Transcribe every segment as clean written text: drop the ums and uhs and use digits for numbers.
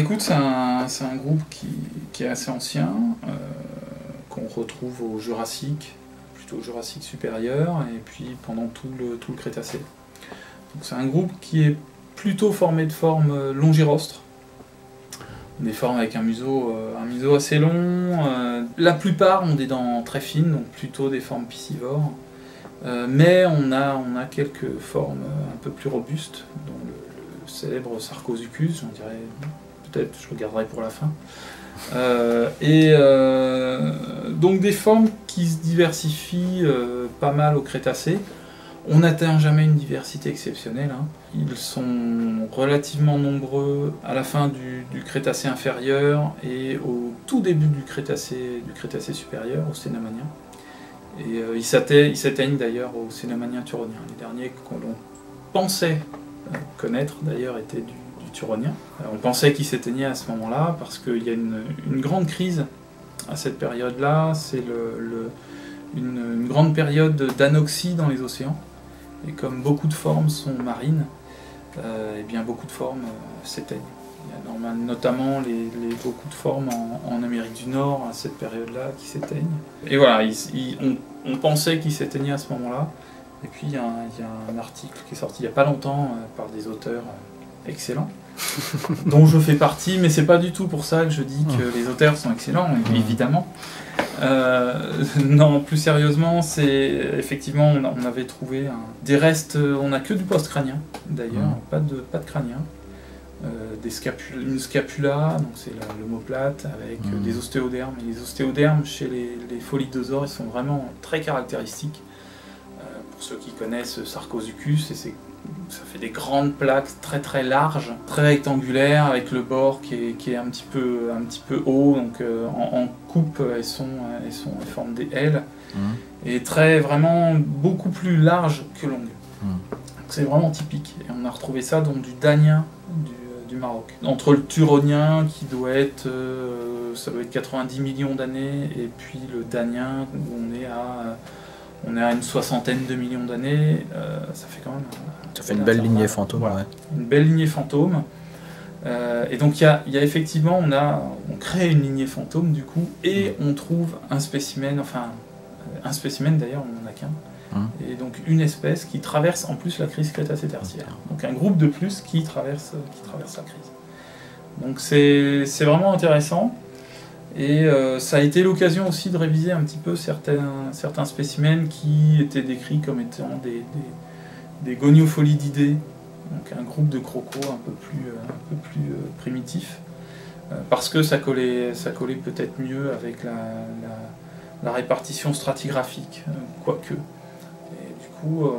écoute, c'est un groupe qui est assez ancien, qu'on retrouve au Jurassique, plutôt au Jurassique supérieur, et puis pendant tout le Crétacé. Donc c'est un groupe qui est plutôt formé de forme longirostre, des formes avec un museau assez long. La plupart ont des dents très fines, donc plutôt des formes piscivores. Mais on a quelques formes un peu plus robustes, dont le célèbre Sarcosuchus, j'en dirais, peut-être je regarderai pour la fin. Donc des formes qui se diversifient pas mal au Crétacé. On n'atteint jamais une diversité exceptionnelle, hein. Ils sont relativement nombreux à la fin du Crétacé inférieur et au tout début du Crétacé supérieur, au Cénomanien. Et ils s'éteignent d'ailleurs au Cénomanien turonien. Les derniers que l'on pensait connaître d'ailleurs étaient du turonien. On pensait qu'ils s'éteignaient à ce moment-là parce qu'il y a une grande crise à cette période-là. C'est une grande période d'anoxie dans les océans. Et comme beaucoup de formes sont marines, et bien beaucoup de formes s'éteignent. Il y a notamment beaucoup de formes en Amérique du Nord à cette période-là qui s'éteignent. Et voilà, on pensait qu'ils s'éteignaient à ce moment-là. Et puis il y a un article qui est sorti il n'y a pas longtemps par des auteurs excellents, dont je fais partie, mais c'est pas du tout pour ça que je dis que les auteurs sont excellents, évidemment. Non, plus sérieusement, c'est effectivement, on avait trouvé des restes, on n'a que du post-crânien d'ailleurs, pas de crânien. Une scapula, donc c'est l'omoplate, avec des ostéodermes. Et les ostéodermes chez les Pholidosaures, ils sont vraiment très caractéristiques. Pour ceux qui connaissent Sarcosuchus, ça fait des grandes plaques très très larges, très rectangulaires, avec le bord qui est un petit peu haut, donc en coupe elles forment des ailes, et vraiment beaucoup plus larges que longues. C'est vraiment typique, et on a retrouvé ça dans du danien du Maroc. Entre le turonien qui doit être, ça doit être 90 millions d'années, et puis le danien où on est à une soixantaine de millions d'années, ça fait quand même... Ça fait une belle lignée fantôme. Voilà. Ouais. Une belle lignée fantôme. Et donc il y a effectivement, on crée une lignée fantôme du coup, et on trouve un spécimen d'ailleurs, on n'en a qu'un, et donc une espèce qui traverse en plus la crise Crétacé-Tertiaire. Donc un groupe de plus qui traverse la crise. Donc c'est vraiment intéressant. Et ça a été l'occasion aussi de réviser un petit peu certains spécimens qui étaient décrits comme étant des Goniopholididae, donc un groupe de crocos un peu plus primitif, parce que ça collait peut-être mieux avec la répartition stratigraphique, quoique. Et du coup,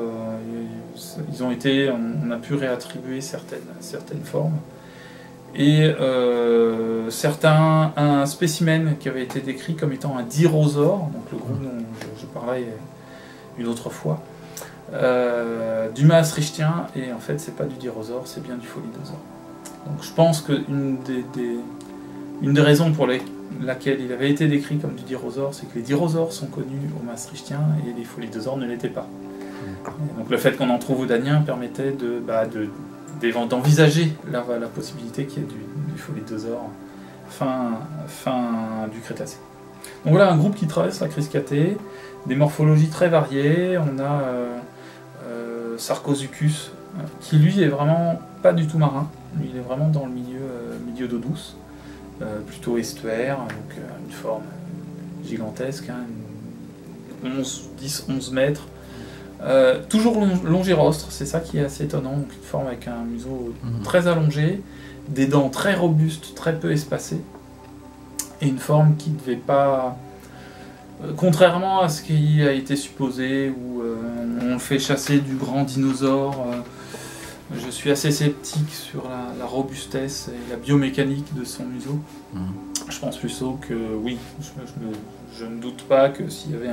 on a pu réattribuer certaines formes. Et un spécimen qui avait été décrit comme étant un dirosaure, donc le groupe dont je parlais une autre fois, du maastrichtien, et en fait c'est pas du dirosaure, c'est bien du pholidosaure. Donc je pense qu'une des raisons pour laquelle il avait été décrit comme du dirosaure, c'est que les dirosaures sont connus au maastrichtien et les pholidosaures ne l'étaient pas. Et donc le fait qu'on en trouve au danien permettait d'envisager la possibilité qu'il y ait du pholidosaure fin du Crétacé. Donc voilà un groupe qui traverse la crise cathée, des morphologies très variées. On a Sarcosuchus, qui lui est vraiment pas du tout marin, lui il est vraiment dans le milieu d'eau douce, plutôt estuaire, donc une forme gigantesque, 10-11 mètres. Toujours longirostre, c'est ça qui est assez étonnant, donc une forme avec un museau très allongé, des dents très robustes, très peu espacées, et une forme qui ne devait pas, contrairement à ce qui a été supposé, où on fait chasser du grand dinosaure, je suis assez sceptique sur la robustesse et la biomécanique de son museau. Je pense plutôt que oui, je ne doute pas que s'il y avait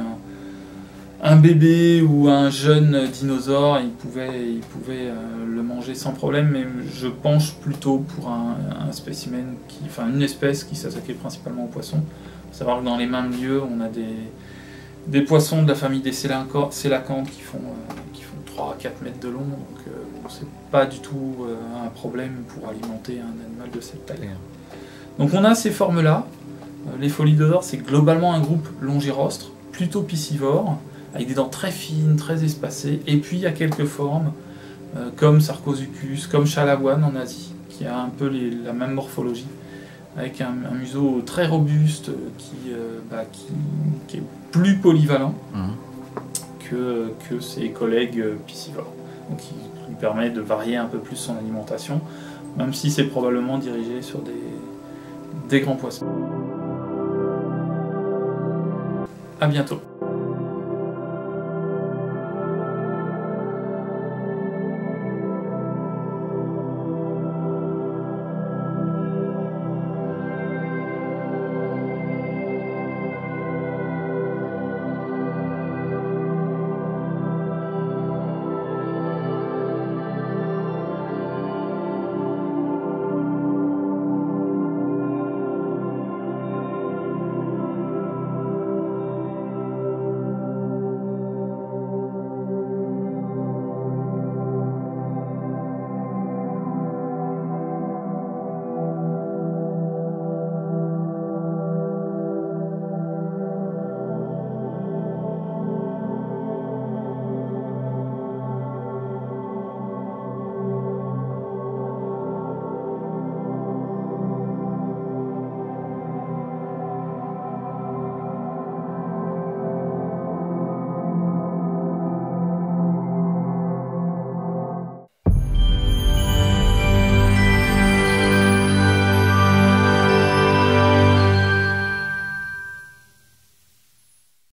un bébé ou un jeune dinosaure, il pouvait le manger sans problème, mais je penche plutôt pour un spécimen, une espèce qui s'attaquait principalement aux poissons. Il faut savoir que dans les mêmes lieux, on a des poissons de la famille des sélacantes qui font 3 à 4 mètres de long, donc c'est pas du tout un problème pour alimenter un animal de cette taille. Donc on a ces formes-là. Les Pholidodores, c'est globalement un groupe longirostre, plutôt piscivore, avec des dents très fines, très espacées. Et puis il y a quelques formes, comme Sarcosuchus, comme Chalawan en Asie, qui a un peu la même morphologie, avec un museau très robuste qui est plus polyvalent que ses collègues piscivores. Donc qui lui permet de varier un peu plus son alimentation, même si c'est probablement dirigé sur des grands poissons. À bientôt.